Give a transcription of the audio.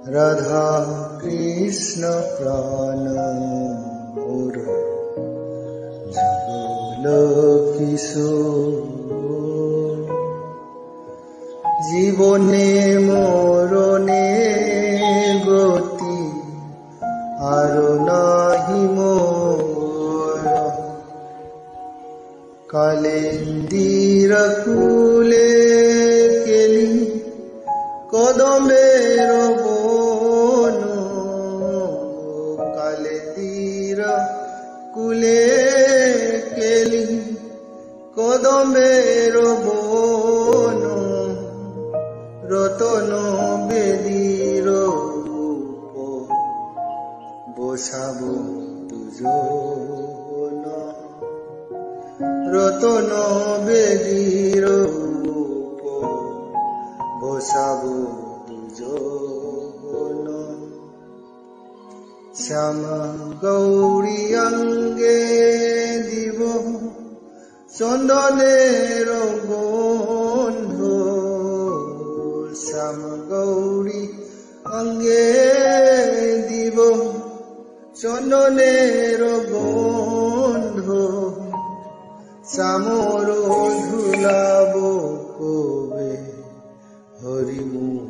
রাধা কৃষ্ণ প্রাণ মোর যুগল কিশোর জীবনে মরণে গতি আর নাহি মোর কালেন্দির কুলে কেলি কদমের বন কালেন্দির কুলে কেলি কদমের বন রতন বেদীর বসাব দুজন রতন বেদীর বসাব দুজন শ্যাম গৌরী অঙ্গে দিব চন্দনের গন্ধ শ্যাম গৌরী অঙ্গে দিব চন্দনের গন্ধ শ্যামর ধুলাব কবে হরিমুখ